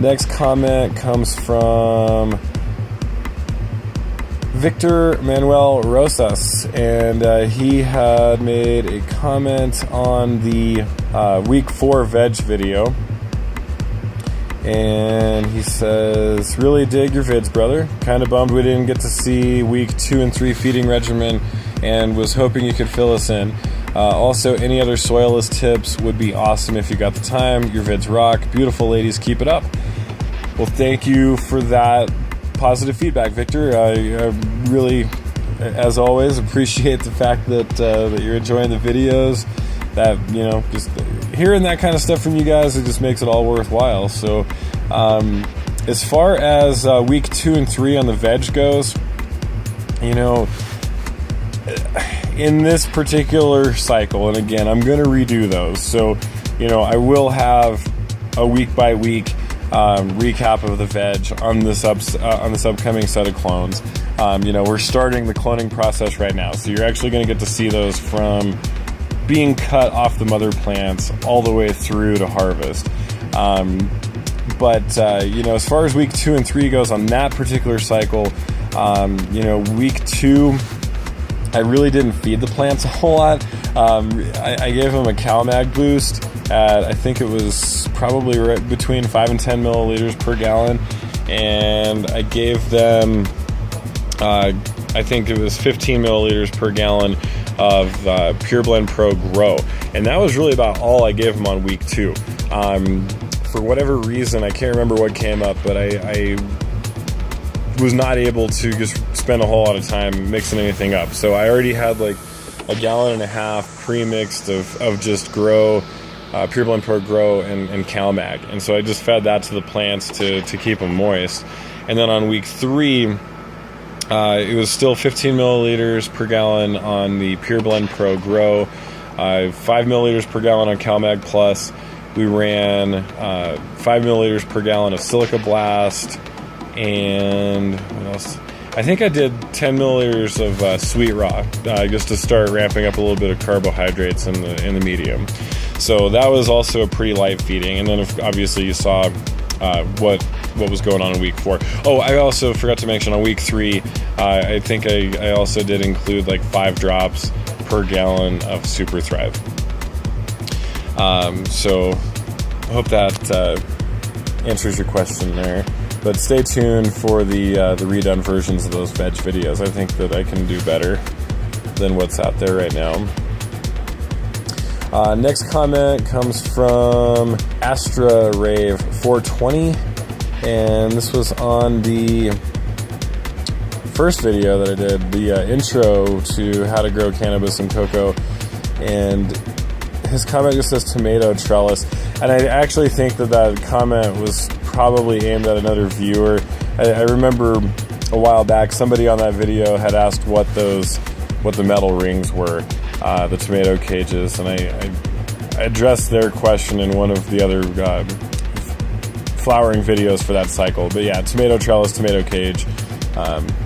Next comment comes from Victor Manuel Rosas, and he had made a comment on the week 4 veg video, and he says, really dig your vids, brother. Kind of bummed we didn't get to see week 2 and 3 feeding regimen, and was hoping you could fill us in. Also, any other soilless tips would be awesome if you got the time. Your vids rock. Beautiful ladies, keep it up. Well, thank you for that positive feedback, Victor. I really, as always, appreciate the fact that you're enjoying the videos. That, you know, just hearing that kind of stuff from you guys, it just makes it all worthwhile. So, as far as week 2 and 3 on the veg goes, you know, in this particular cycle, and again, I'm going to redo those. So, you know, I will have a week by week recap of the veg on this upcoming set of clones. You know, we're starting the cloning process right now, so you're actually going to get to see those from being cut off the mother plants all the way through to harvest. But you know, as far as week 2 and 3 goes on that particular cycle, you know, week 2, I really didn't feed the plants a whole lot. I gave them a CalMag boost at, I think it was probably right between 5 and 10 milliliters per gallon, and I gave them I think it was 15 milliliters per gallon of Pure Blend Pro Grow, and that was really about all I gave them on week 2. For whatever reason, I can't remember what came up, but I was not able to just spend a whole lot of time mixing anything up. So I already had like a gallon and a half pre-mixed of just Grow, Pure Blend Pro Grow and CalMag, and so I just fed that to the plants to keep them moist. And then on week 3, it was still 15 milliliters per gallon on the Pure Blend Pro Grow, 5 milliliters per gallon on CalMag Plus. We ran 5 milliliters per gallon of Silica Blast, and what else? I think I did 10 milliliters of Sweet Raw, just to start ramping up a little bit of carbohydrates in the medium. So that was also a pretty light feeding. And then obviously you saw what was going on in week 4. Oh, I also forgot to mention on week 3, I think I also did include like 5 drops per gallon of Super Thrive. So I hope that answers your question there. But stay tuned for the redone versions of those veg videos. I think that I can do better than what's out there right now. Next comment comes from Astra Rave 420, and this was on the first video that I did, the intro to how to grow cannabis and cocoa, and his comment just says tomato trellis, and I actually think that comment was probably aimed at another viewer. I remember a while back somebody on that video had asked what the metal rings were, the tomato cages, and I addressed their question in one of the other flowering videos for that cycle. But yeah, tomato trellis, tomato cage,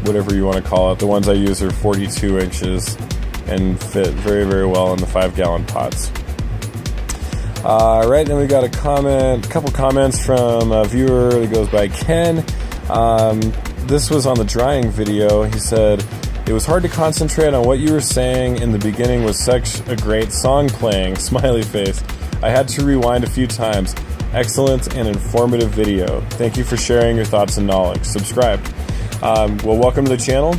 whatever you want to call it. The ones I use are 42 inches and fit very, very well in the 5-gallon pots. Right, then we got a couple comments from a viewer that goes by Ken. This was on the drying video. He said, it was hard to concentrate on what you were saying in the beginning with such a great song playing, smiley face. I had to rewind a few times. Excellent and informative video. Thank you for sharing your thoughts and knowledge. Subscribed. Well, welcome to the channel.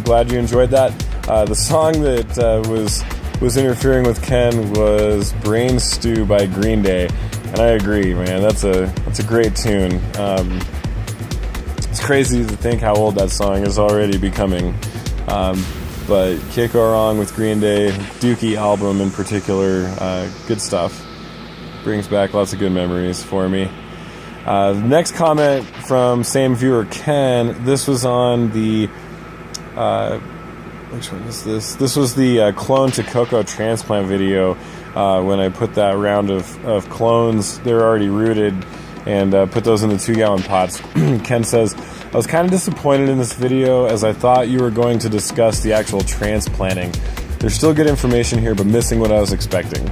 Glad you enjoyed that. The song that was interfering with Ken was Brain Stew by Green Day, and I agree, man. That's a great tune. It's crazy to think how old that song is already becoming. But can't go wrong with Green Day. Dookie album in particular, good stuff. Brings back lots of good memories for me. Next comment from same viewer Ken. This was on the which one is this? This was the clone to cocoa transplant video, when I put that round of clones. They're already rooted, and put those in the 2-gallon pots. Ken says, I was kind of disappointed in this video as I thought you were going to discuss the actual transplanting. There's still good information here, but missing what I was expecting.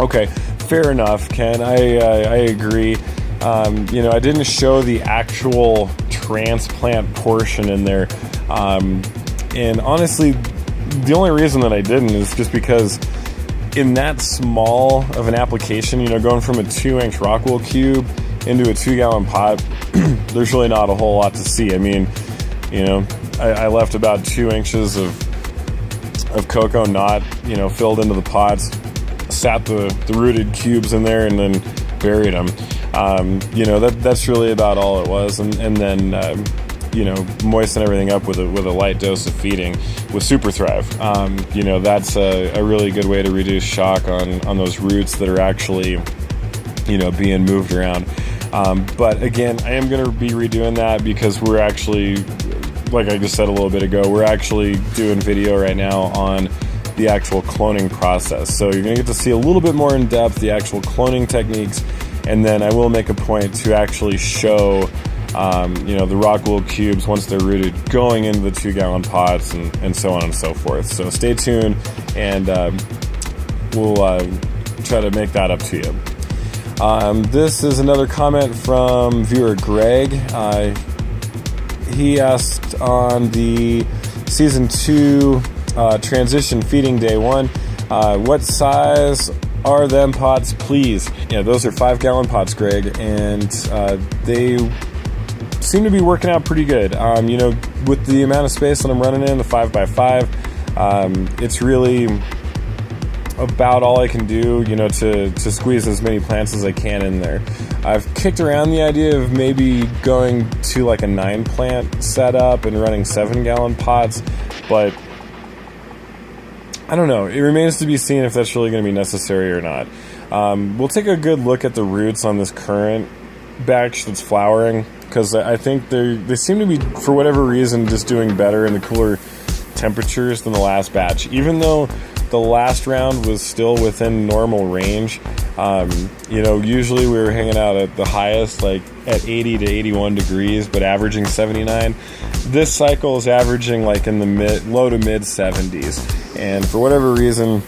Okay, fair enough, Ken. I agree. I didn't show the actual transplant portion in there. And honestly, the only reason that I didn't is just because in that small of an application, going from a 2-inch Rockwool cube into a 2-gallon pot, there's really not a whole lot to see. I mean, I left about 2 inches of cocoa not, filled into the pots, sat the rooted cubes in there, and then buried them. That's really about all it was. And then, moisten everything up with a light dose of feeding with Super Thrive. That's a really good way to reduce shock on those roots that are actually, being moved around. But again, I am going to be redoing that because we're actually, like I just said a little bit ago, we're actually doing video right now on the actual cloning process. So you're going to get to see a little bit more in depth the actual cloning techniques, and then I will make a point to actually show the Rockwool cubes once they're rooted going into the 2-gallon pots and so on and so forth. So stay tuned, and we'll try to make that up to you. This is another comment from viewer Greg. He asked on the season 2 transition feeding day 1, what size are them pots, please? Yeah, those are 5-gallon pots, Greg, and they seem to be working out pretty good. With the amount of space that I'm running in, the 5x5, it's really about all I can do, to squeeze as many plants as I can in there. I've kicked around the idea of maybe going to like a 9-plant setup and running 7-gallon pots, but I don't know. It remains to be seen if that's really going to be necessary or not. We'll take a good look at the roots on this current batch that's flowering, because I think they seem to be, for whatever reason, just doing better in the cooler temperatures than the last batch. Even though the last round was still within normal range, usually we were hanging out at the highest, like at 80 to 81 degrees, but averaging 79. This cycle is averaging like in the low to mid 70s, and for whatever reason,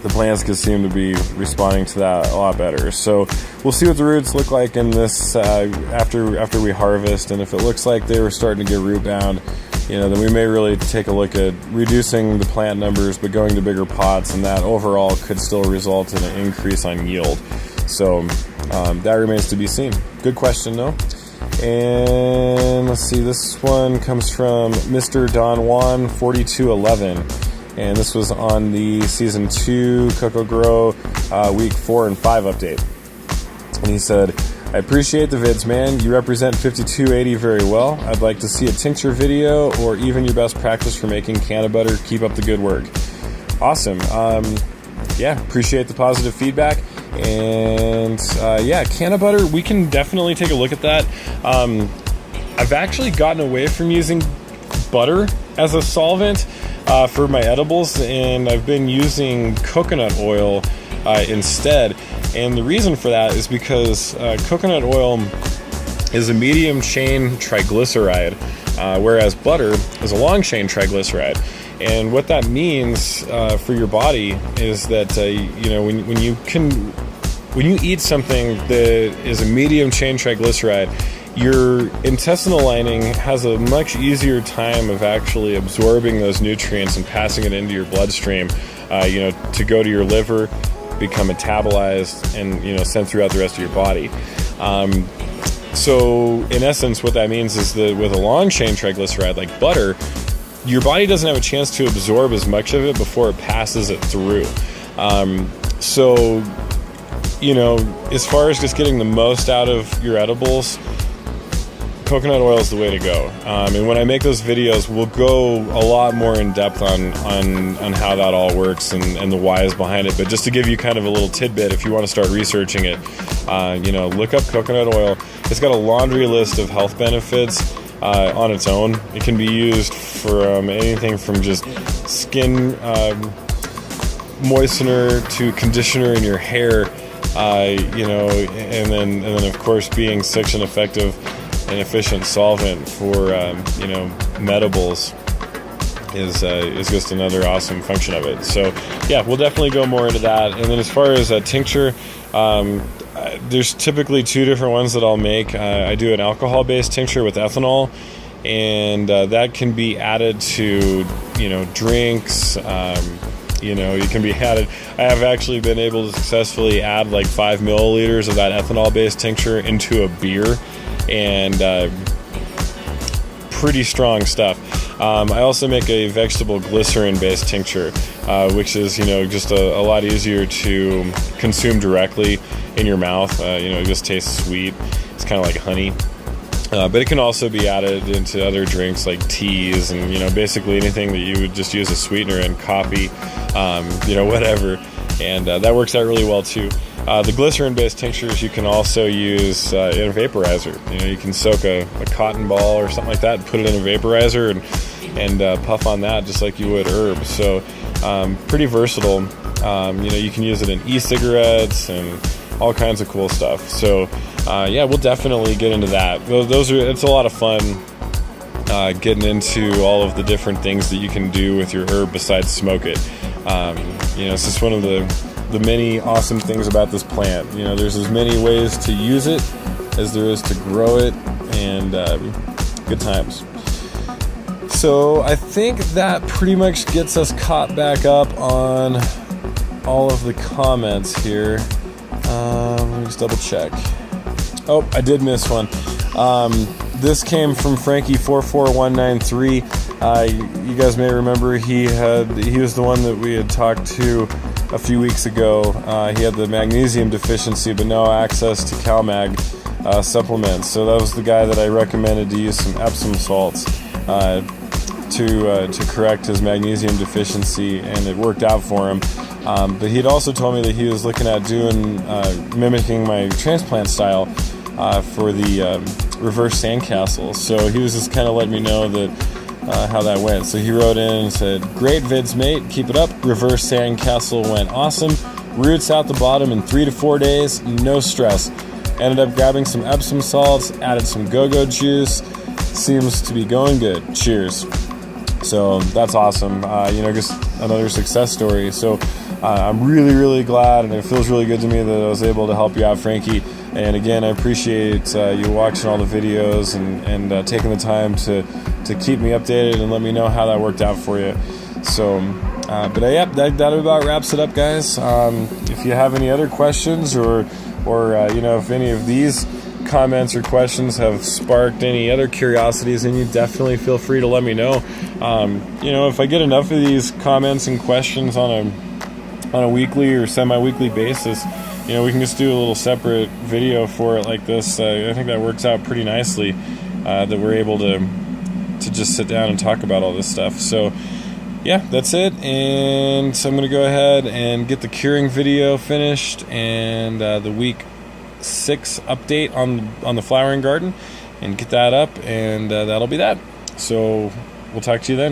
the plants could seem to be responding to that a lot better. So we'll see what the roots look like in this after we harvest, and if it looks like they were starting to get root bound, then we may really take a look at reducing the plant numbers but going to bigger pots, and that overall could still result in an increase on yield. So that remains to be seen. Good question, though. And let's see, this one comes from Mr. Don Juan 4211, and this was on the season 2 Cocoa Grow week 4 and 5 update. And he said, I appreciate the vids, man. You represent 5280 very well. I'd like to see a tincture video or even your best practice for making canna butter. Keep up the good work. Awesome. Appreciate the positive feedback. And canna butter, we can definitely take a look at that. I've actually gotten away from using butter as a solvent for my edibles, and I've been using coconut oil instead. And the reason for that is because coconut oil is a medium chain triglyceride, whereas butter is a long chain triglyceride. And what that means for your body is that when you eat something that is a medium chain triglyceride, your intestinal lining has a much easier time of actually absorbing those nutrients and passing it into your bloodstream, to go to your liver, become metabolized, and sent throughout the rest of your body. So in essence, what that means is that with a long chain triglyceride like butter, your body doesn't have a chance to absorb as much of it before it passes it through. As far as just getting the most out of your edibles, coconut oil is the way to go. And when I make those videos, we'll go a lot more in depth on how that all works and the whys behind it. But just to give you kind of a little tidbit, if you want to start researching it, look up coconut oil. It's got a laundry list of health benefits on its own. It can be used for anything from just skin moistener to conditioner in your hair, and then of course being such an effective and efficient solvent for medibles. is just another awesome function of it. So yeah, we'll definitely go more into that. And then as far as tincture, there's typically two different ones that I'll make. I do an alcohol-based tincture with ethanol, and that can be added to, drinks. It can be added. I have actually been able to successfully add like 5 milliliters of that ethanol-based tincture into a beer, and pretty strong stuff. I also make a vegetable glycerin-based tincture, which is, just a lot easier to consume directly in your mouth. It just tastes sweet. It's kind of like honey. But it can also be added into other drinks like teas and, basically anything that you would just use a sweetener in, coffee, whatever. And that works out really well too. The glycerin-based tinctures you can also use in a vaporizer. You can soak a cotton ball or something like that and put it in a vaporizer and puff on that just like you would herbs. So pretty versatile. You can use it in e-cigarettes and all kinds of cool stuff. So yeah, we'll definitely get into that. It's a lot of fun getting into all of the different things that you can do with your herb besides smoke it. It's just one of the many awesome things about this plant. There's as many ways to use it as there is to grow it, and good times. So I think that pretty much gets us caught back up on all of the comments here. Let me just double check. Oh, I did miss one. This came from Frankie44193. You guys may remember he was the one that we had talked to a few weeks ago. He had the magnesium deficiency but no access to CalMag supplements. So that was the guy that I recommended to use some Epsom salts to correct his magnesium deficiency, and it worked out for him. But he'd also told me that he was looking at mimicking my transplant style for the reverse sandcastle. So he was just kind of letting me know that how that went. So he wrote in and said, "Great vids, mate. Keep it up. Reverse sandcastle went awesome. Roots out the bottom in 3 to 4 days. No stress. Ended up grabbing some Epsom salts, added some go-go juice. Seems to be going good. Cheers." So that's awesome. Just another success story. So I'm really, really glad, and it feels really good to me that I was able to help you out, Frankie. And again, I appreciate you watching all the videos and taking the time to keep me updated and let me know how that worked out for you. So, that about wraps it up, guys. If you have any other questions or if any of these comments or questions have sparked any other curiosities in you, definitely feel free to let me know. If I get enough of these comments and questions on a weekly or semi-weekly basis, we can just do a little separate video for it like this. I think that works out pretty nicely, that we're able to just sit down and talk about all this stuff. So yeah, that's it. And so I'm going to go ahead and get the curing video finished and the week 6 update on the flowering garden and get that up, and that'll be that. So we'll talk to you then.